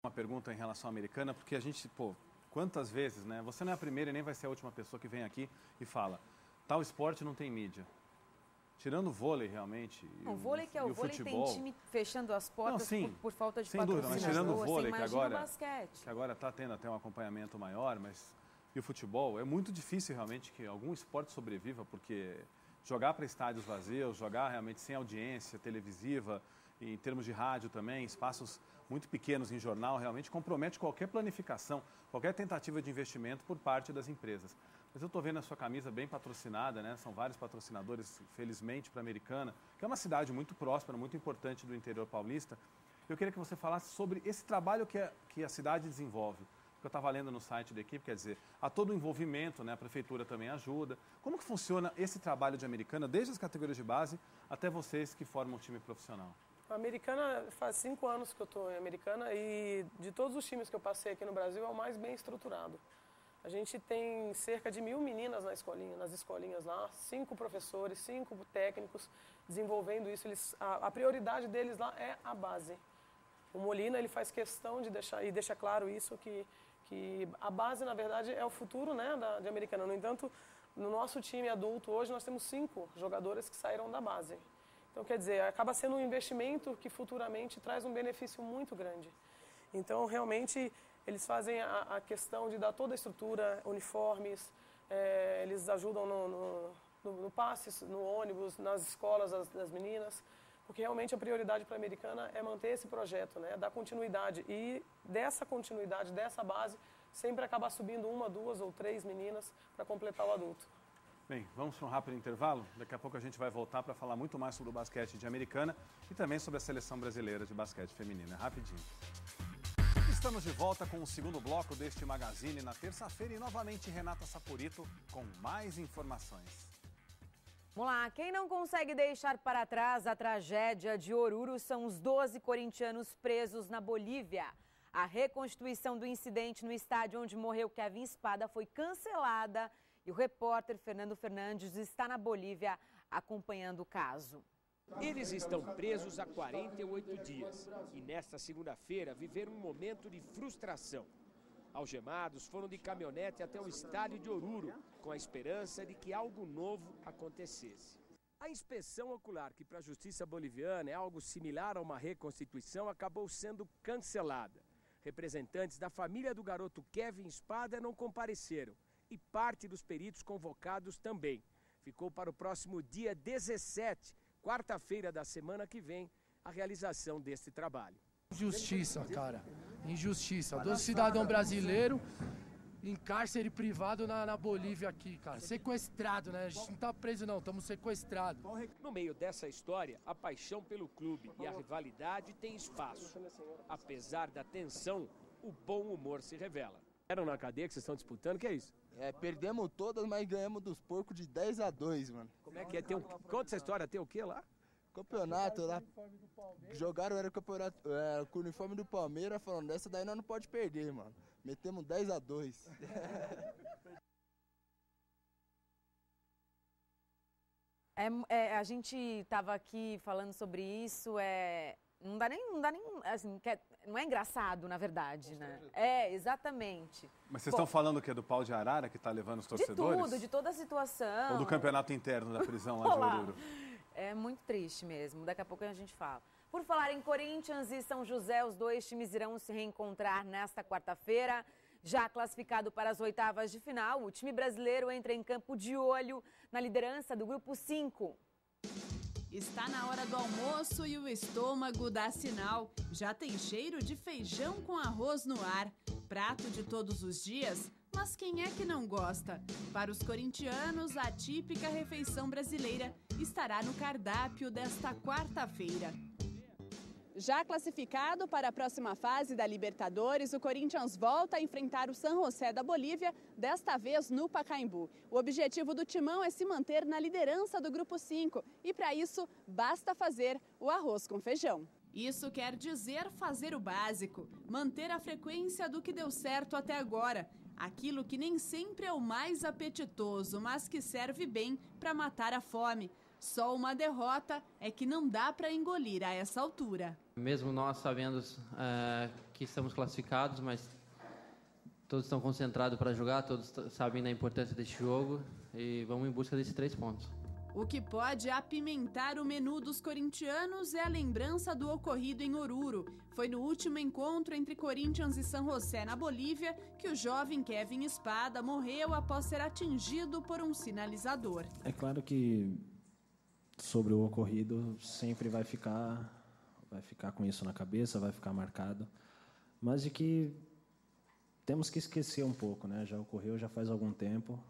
Uma pergunta em relação à Americana, porque a gente, quantas vezes, né? Você não é a primeira e nem vai ser a última pessoa que vem aqui e fala, tal esporte não tem mídia. Tirando o vôlei, realmente, o vôlei que é o vôlei futebol, tem time fechando as portas não, sim, por falta de sem dúvida, mas tirando o vôlei, que agora está tendo até um acompanhamento maior, mas e o futebol, é muito difícil realmente que algum esporte sobreviva, porque jogar para estádios vazios, jogar realmente sem audiência televisiva, em termos de rádio também, espaços muito pequenos em jornal, realmente compromete qualquer planificação, qualquer tentativa de investimento por parte das empresas. Mas eu estou vendo a sua camisa bem patrocinada, né? São vários patrocinadores, felizmente, para a Americana, que é uma cidade muito próspera, muito importante do interior paulista. Eu queria que você falasse sobre esse trabalho que a cidade desenvolve. Eu estava lendo no site da equipe, quer dizer, há todo o envolvimento, né? A prefeitura também ajuda. Como que funciona esse trabalho de Americana, desde as categorias de base até vocês que formam o time profissional? A Americana, faz 5 anos que eu estou em Americana e de todos os times que eu passei aqui no Brasil é o mais bem estruturado. A gente tem cerca de 1000 meninas nas escolinhas lá, 5 professores, 5 técnicos desenvolvendo isso. A prioridade deles lá é a base. O Molina ele faz questão de deixa claro isso, que a base, na verdade, é o futuro, né, de Americana. No entanto, no nosso time adulto hoje nós temos 5 jogadoras que saíram da base. Então, quer dizer, acaba sendo um investimento que futuramente traz um benefício muito grande. Então, realmente, eles fazem a questão de dar toda a estrutura, uniformes, eles ajudam no passe, no ônibus, nas escolas das meninas, porque realmente a prioridade para a Americana é manter esse projeto, né, dar continuidade. E dessa continuidade, dessa base, sempre acaba subindo 1, 2 ou 3 meninas para completar o adulto. Bem, vamos para um rápido intervalo. Daqui a pouco a gente vai voltar para falar muito mais sobre o basquete de Americana e também sobre a seleção brasileira de basquete feminina. Rapidinho. Estamos de volta com o segundo bloco deste Magazine na terça-feira e novamente Renata Saporito com mais informações. Vamos lá, quem não consegue deixar para trás a tragédia de Oruro são os 12 corintianos presos na Bolívia. A reconstituição do incidente no estádio onde morreu Kevin Spada foi cancelada e o repórter Fernando Fernandes está na Bolívia acompanhando o caso. Eles estão presos há 48 dias e nesta segunda-feira viveram um momento de frustração. Algemados foram de caminhonete até o estádio de Oruro, com a esperança de que algo novo acontecesse. A inspeção ocular, que para a justiça boliviana é algo similar a uma reconstituição, acabou sendo cancelada. Representantes da família do garoto Kevin Spada não compareceram e parte dos peritos convocados também. Ficou para o próximo dia 17, quarta-feira da semana que vem, a realização deste trabalho. Injustiça, cara. Injustiça. 12 cidadãos brasileiros em cárcere privado na Bolívia aqui, cara. Sequestrado, né? A gente não tá preso não, estamos sequestrados. No meio dessa história, a paixão pelo clube e a rivalidade têm espaço. Apesar da tensão, o bom humor se revela. Eram na cadeia que vocês estão disputando? O que é isso? Perdemos todas, mas ganhamos dos porcos de 10-2, mano. Como é que é? Conta essa história, tem o quê lá? Campeonato lá, jogaram era campeonato com o uniforme do Palmeiras, falando, dessa daí nós não pode perder, mano. Metemos 10-2. A gente estava aqui falando sobre isso, não dá nem, assim, não é engraçado, na verdade, né? Exatamente. Mas vocês estão falando o quê? Do pau de arara que está levando os torcedores? De tudo, de toda a situação. Ou do campeonato interno da prisão lá de Oruro? É muito triste mesmo, daqui a pouco a gente fala. Por falar em Corinthians e São José, os dois times irão se reencontrar nesta quarta-feira. Já classificado para as oitavas de final, o time brasileiro entra em campo de olho na liderança do Grupo 5. Está na hora do almoço e o estômago dá sinal. Já tem cheiro de feijão com arroz no ar. Prato de todos os dias, mas quem é que não gosta? Para os corintianos, a típica refeição brasileira estará no cardápio desta quarta-feira. Já classificado para a próxima fase da Libertadores, o Corinthians volta a enfrentar o San José da Bolívia, desta vez no Pacaembu. O objetivo do timão é se manter na liderança do Grupo 5 e, para isso, basta fazer o arroz com feijão. Isso quer dizer fazer o básico, manter a frequência do que deu certo até agora. Aquilo que nem sempre é o mais apetitoso, mas que serve bem para matar a fome. Só uma derrota é que não dá para engolir a essa altura. Mesmo nós sabendo que que estamos classificados, mas todos estão concentrados para jogar, todos sabem da importância deste jogo e vamos em busca desses 3 pontos. O que pode apimentar o menu dos corintianos é a lembrança do ocorrido em Oruro. Foi no último encontro entre Corinthians e San José, na Bolívia, que o jovem Kevin Espada morreu após ser atingido por um sinalizador. É claro que sobre o ocorrido sempre vai ficar com isso na cabeça, vai ficar marcado, mas de que temos que esquecer um pouco, né? Já ocorreu, já faz algum tempo.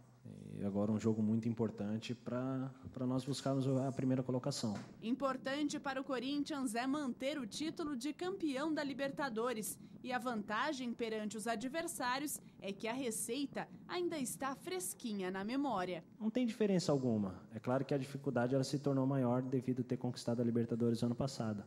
E agora um jogo muito importante para nós buscarmos a primeira colocação. Importante para o Corinthians é manter o título de campeão da Libertadores. E a vantagem perante os adversários é que a receita ainda está fresquinha na memória. Não tem diferença alguma. É claro que a dificuldade ela se tornou maior devido a ter conquistado a Libertadores ano passado.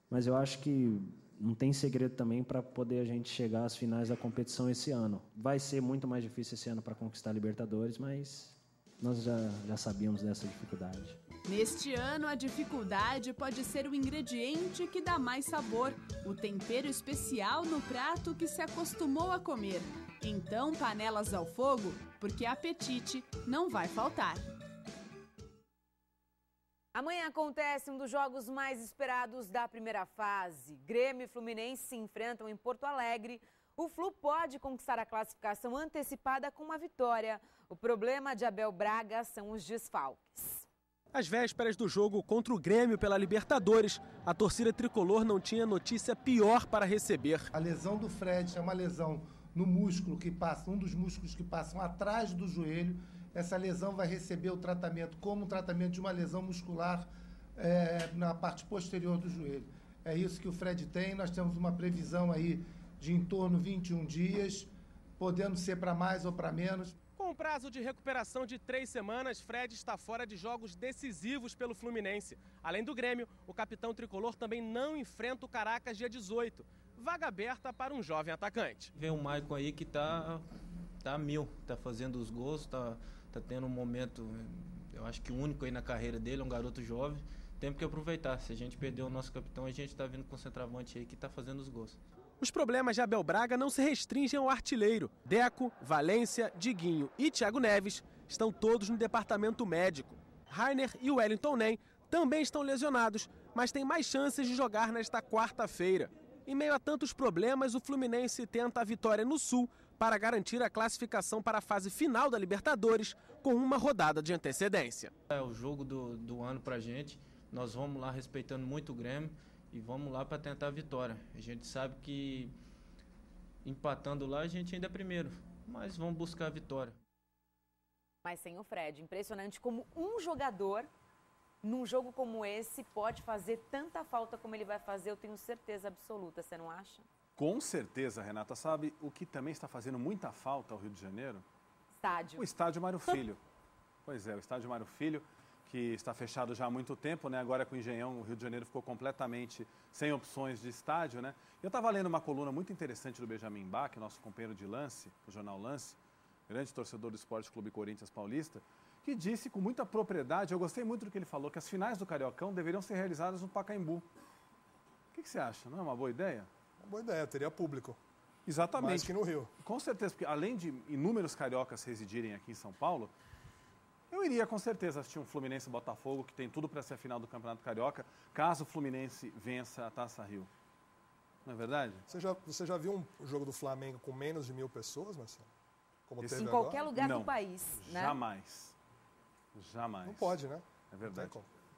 Mas eu acho que não tem segredo também para poder a gente chegar às finais da competição esse ano. Vai ser muito mais difícil esse ano para conquistar a Libertadores, mas nós já sabíamos dessa dificuldade. Neste ano, a dificuldade pode ser o ingrediente que dá mais sabor, o tempero especial no prato que se acostumou a comer. Então, panelas ao fogo, porque apetite não vai faltar. Amanhã acontece um dos jogos mais esperados da primeira fase. Grêmio e Fluminense se enfrentam em Porto Alegre. O Flu pode conquistar a classificação antecipada com uma vitória. O problema de Abel Braga são os desfalques. Às vésperas do jogo contra o Grêmio pela Libertadores, a torcida tricolor não tinha notícia pior para receber. A lesão do Fred é uma lesão no músculo que passa, um dos músculos que passam atrás do joelho. Essa lesão vai receber o tratamento como um tratamento de uma lesão muscular na parte posterior do joelho. É isso que o Fred tem. Nós temos uma previsão aí de em torno de 21 dias, podendo ser para mais ou para menos. Com um prazo de recuperação de 3 semanas, Fred está fora de jogos decisivos pelo Fluminense. Além do Grêmio, o capitão tricolor também não enfrenta o Caracas dia 18. Vaga aberta para um jovem atacante. Vem o Maicon aí que tá a mil, tá fazendo os gols, tá tendo um momento, eu acho que único aí na carreira dele, é um garoto jovem. Temos que aproveitar. Se a gente perder o nosso capitão, a gente está vindo com o centroavante aí que está fazendo os gols. Os problemas de Abel Braga não se restringem ao artilheiro. Deco, Valência, Diguinho e Thiago Neves estão todos no departamento médico. Rainer e Wellington Nem também estão lesionados, mas têm mais chances de jogar nesta quarta-feira. Em meio a tantos problemas, o Fluminense tenta a vitória no Sul para garantir a classificação para a fase final da Libertadores com uma rodada de antecedência. É o jogo do ano para a gente. Nós vamos lá respeitando muito o Grêmio e vamos lá para tentar a vitória. A gente sabe que empatando lá a gente ainda é primeiro, mas vamos buscar a vitória. Mas sem o Fred, impressionante como um jogador num jogo como esse pode fazer tanta falta como ele vai fazer, eu tenho certeza absoluta, você não acha? Com certeza, Renata. Sabe o que também está fazendo muita falta ao Rio de Janeiro? Estádio. O estádio Mário Filho. Pois é, o estádio Mário Filho, que está fechado já há muito tempo, né? Agora com o Engenhão, o Rio de Janeiro ficou completamente sem opções de estádio, né? Eu estava lendo uma coluna muito interessante do Benjamin Bach, nosso companheiro de Lance, do jornal Lance, grande torcedor do Esporte Clube Corinthians Paulista, que disse com muita propriedade, eu gostei muito do que ele falou, que as finais do Cariocão deveriam ser realizadas no Pacaembu. O que você acha? Não é uma boa ideia? Boa ideia, teria público. Exatamente. Mais que no Rio. Com certeza, porque além de inúmeros cariocas residirem aqui em São Paulo, eu iria com certeza assistir um Fluminense e Botafogo, que tem tudo para ser a final do Campeonato Carioca, caso o Fluminense vença a Taça Rio. Não é verdade? Você já viu um jogo do Flamengo com menos de 1000 pessoas, Marcelo? Como teve em agora? qualquer lugar Não, do país, né? Jamais. Jamais. Não pode, né? É verdade.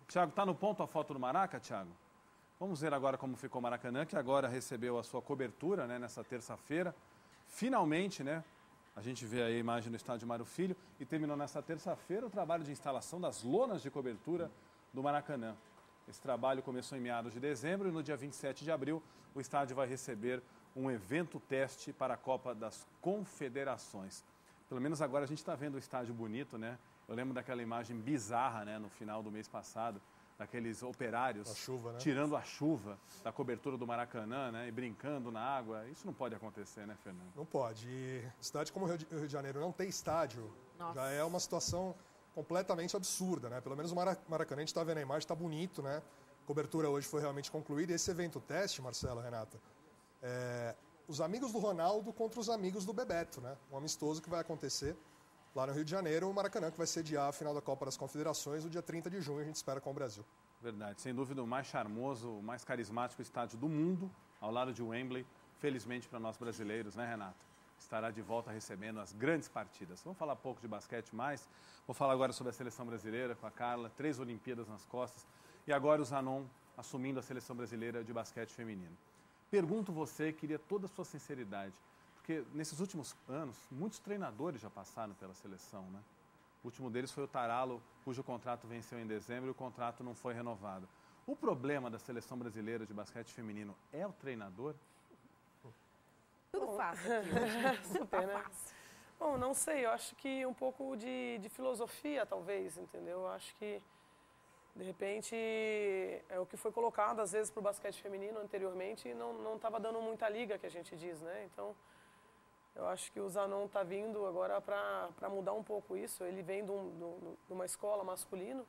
Thiago, está no ponto a foto do Maraca, Thiago? Vamos ver agora como ficou o Maracanã, que agora recebeu a sua cobertura, né, nessa terça-feira. Finalmente, né, a gente vê aí a imagem do estádio Mário Filho e terminou nessa terça-feira o trabalho de instalação das lonas de cobertura do Maracanã. Esse trabalho começou em meados de dezembro e no dia 27 de abril o estádio vai receber um evento teste para a Copa das Confederações. Pelo menos agora a gente está vendo o estádio bonito, né? Eu lembro daquela imagem bizarra, né, no final do mês passado, daqueles operários tirando a chuva da cobertura do Maracanã, né, e brincando na água. Isso não pode acontecer, né, Fernando? Não pode. E cidade como o Rio de Janeiro não tem estádio, já é uma situação completamente absurda, né? Pelo menos o Maracanã, a gente está vendo a imagem, está bonito, né? A cobertura hoje foi realmente concluída. E esse evento teste, Marcelo, Renata, os amigos do Ronaldo contra os amigos do Bebeto, né? Um amistoso que vai acontecer lá no Rio de Janeiro, o Maracanã, que vai sediar a final da Copa das Confederações no dia 30 de junho, a gente espera com o Brasil. Verdade, sem dúvida o mais charmoso, o mais carismático estádio do mundo, ao lado de Wembley, felizmente para nós brasileiros, né, Renato? Estará de volta recebendo as grandes partidas. Vamos falar um pouco de basquete mais, vou falar agora sobre a seleção brasileira com a Carla, 3 Olimpíadas nas costas, e agora o Zanon assumindo a seleção brasileira de basquete feminino. Pergunto você, queria toda a sua sinceridade, porque nesses últimos anos, muitos treinadores já passaram pela seleção, né? O último deles foi o Taralo, cujo contrato venceu em dezembro e o contrato não foi renovado. O problema da seleção brasileira de basquete feminino é o treinador? Tudo fácil. Super, né? Bom, não sei, eu acho que um pouco de filosofia, talvez, entendeu? Eu acho que, de repente, é o que foi colocado, às vezes, para o basquete feminino anteriormente e não estava dando muita liga, que a gente diz, né? Então, eu acho que o Zanon está vindo agora para mudar um pouco isso. Ele vem de uma escola masculina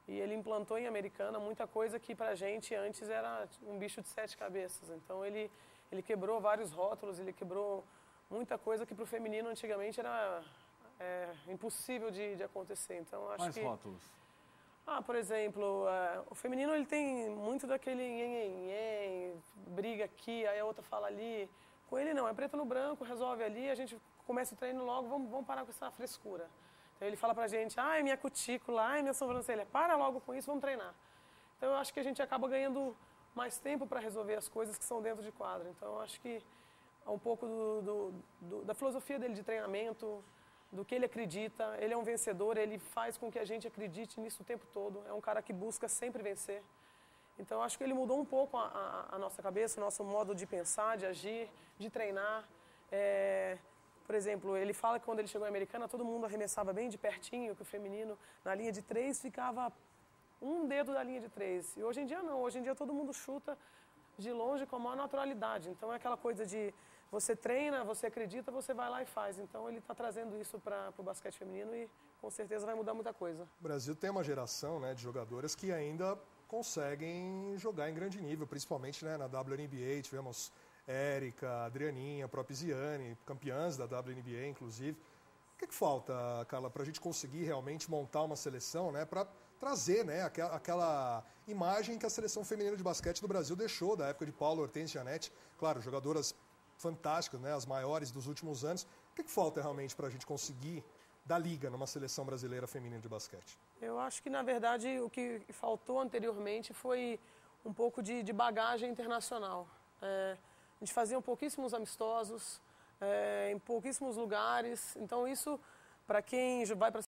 e ele implantou em Americana muita coisa que para a gente antes era um bicho de 7 cabeças. Então ele quebrou vários rótulos, ele quebrou muita coisa que para o feminino antigamente era impossível de acontecer. Então acho Quais rótulos? Por exemplo, o feminino ele tem muito daquele nhen, briga aqui, aí a outra fala ali. Com ele não, é preto no branco, resolve ali, a gente começa o treino logo, vamos parar com essa frescura. Então ele fala pra gente, ai, minha cutícula, ai, minha sobrancelha, para logo com isso, vamos treinar. Então eu acho que a gente acaba ganhando mais tempo para resolver as coisas que são dentro de quadra. Então eu acho que é um pouco da filosofia dele de treinamento, do que ele acredita. Ele é um vencedor, ele faz com que a gente acredite nisso o tempo todo. É um cara que busca sempre vencer. Então, eu acho que ele mudou um pouco a nossa cabeça, o nosso modo de pensar, de agir, de treinar. Por exemplo, ele fala que quando ele chegou em Americana, todo mundo arremessava bem de pertinho, que o feminino, na linha de 3, ficava um dedo da linha de 3. E hoje em dia não, hoje em dia todo mundo chuta de longe com a maior naturalidade. Então, é aquela coisa de você treina, você acredita, você vai lá e faz. Então, ele está trazendo isso para o basquete feminino e, com certeza, vai mudar muita coisa. O Brasil tem uma geração, né, de jogadoras que ainda conseguem jogar em grande nível, principalmente, né, na WNBA. Tivemos Érica, Adrianinha, a própria Ziane, campeãs da WNBA, inclusive. O que falta, Carla, para a gente conseguir realmente montar uma seleção, né, para trazer, né, aquela imagem que a seleção feminina de basquete do Brasil deixou da época de Paulo, Hortência e Janete? Claro, jogadoras fantásticas, né, as maiores dos últimos anos. O que falta realmente para a gente conseguir dar liga numa seleção brasileira feminina de basquete? Eu acho que, na verdade, o que faltou anteriormente foi um pouco de bagagem internacional. A gente fazia pouquíssimos amistosos, em pouquíssimos lugares. Então, isso, para quem vai para